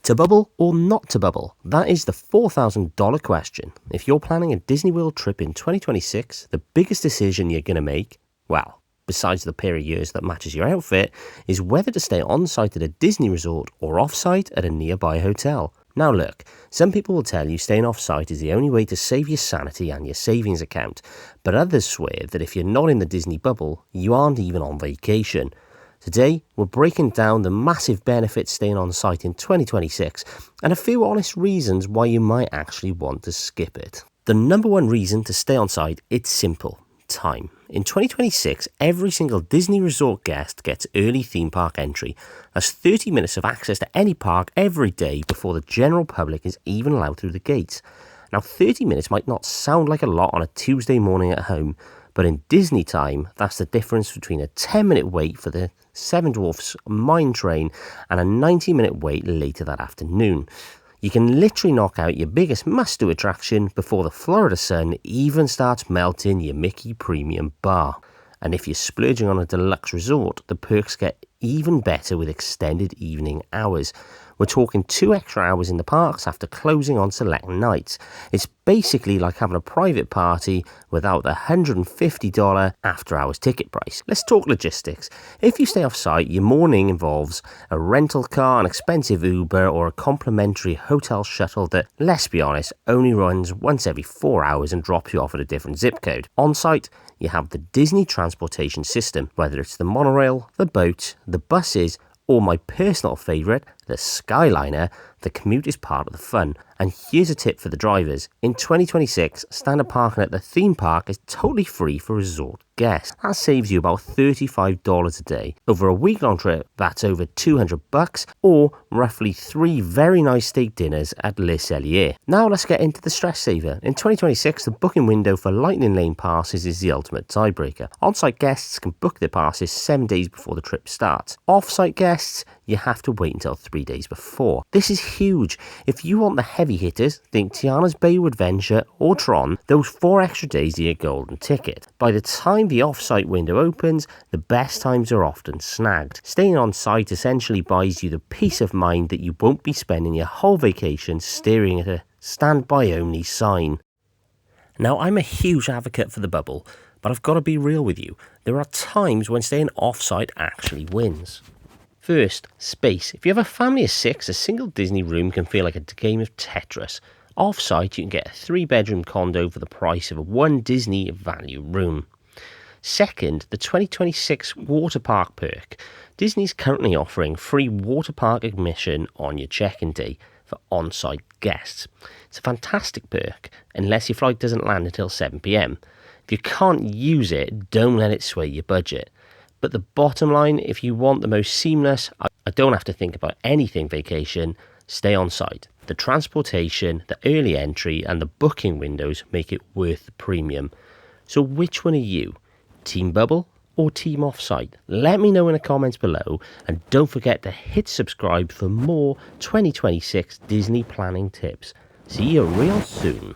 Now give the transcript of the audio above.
To bubble or not to bubble? That is the $4,000 question. If you're planning a Disney World trip in 2026, the biggest decision you're going to make, well, besides the pair of years that matches your outfit, is whether to stay on-site at a Disney resort or off-site at a nearby hotel. Now look, some people will tell you staying off-site is the only way to save your sanity and your savings account, but others swear that if you're not in the Disney bubble, you aren't even on vacation. Today, we're breaking down the massive benefits staying on site in 2026 and a few honest reasons why you might actually want to skip it. The number one reason to stay on site, it's simple: time. In 2026, every single Disney Resort guest gets early theme park entry. That's 30 minutes of access to any park every day before the general public is even allowed through the gates. Now, 30 minutes might not sound like a lot on a Tuesday morning at home, but in Disney time, that's the difference between a 10-minute wait for the Seven Dwarfs Mine Train and a 90-minute wait later that afternoon. You can literally knock out your biggest must-do attraction before the Florida sun even starts melting your Mickey Premium bar. And if you're splurging on a deluxe resort, the perks get even better with extended evening hours. We're talking 2 extra hours in the parks after closing on select nights. It's basically like having a private party without the $150 after-hours ticket price. Let's talk logistics. If you stay off-site, your morning involves a rental car, an expensive Uber, or a complimentary hotel shuttle that, let's be honest, only runs once every 4 hours and drops you off at a different zip code. On-site, you have the Disney transportation system, whether it's the monorail, the boat, the buses, or my personal favourite, the Skyliner. The commute is part of the fun. And here's a tip for the drivers. In 2026, standard parking at the theme park is totally free for resort guests. That saves you about $35 a day. Over a week-long trip, that's over $200, or roughly 3 very nice steak dinners at Le Cellier. Now let's get into the stress saver. In 2026, the booking window for Lightning Lane passes is the ultimate tiebreaker. On-site guests can book their passes 7 days before the trip starts. Off-site guests, you have to wait until 3 days before. This is huge. If you want the heavy hitters, think Tiana's Bayou Adventure or Tron, those 4 extra days are your golden ticket. By the time the off-site window opens, the best times are often snagged. Staying on site essentially buys you the peace of mind that you won't be spending your whole vacation staring at a standby only sign. Now, I'm a huge advocate for the bubble, but I've got to be real with you. There are times when staying off-site actually wins. First, space. If you have a family of 6, a single Disney room can feel like a game of Tetris. Off-site, you can get a 3-bedroom condo for the price of a 1 Disney value room. Second, the 2026 water park perk. Disney's currently offering free water park admission on your check-in day for on-site guests. It's a fantastic perk, unless your flight doesn't land until 7 p.m. If you can't use it, don't let it sway your budget. But the bottom line, if you want the most seamless, I don't have to think about anything vacation, stay on site. The transportation, the early entry, and the booking windows make it worth the premium. So which one are you? Team bubble or team offsite? Let me know in the comments below, and don't forget to hit subscribe for more 2026 Disney planning tips. See you real soon.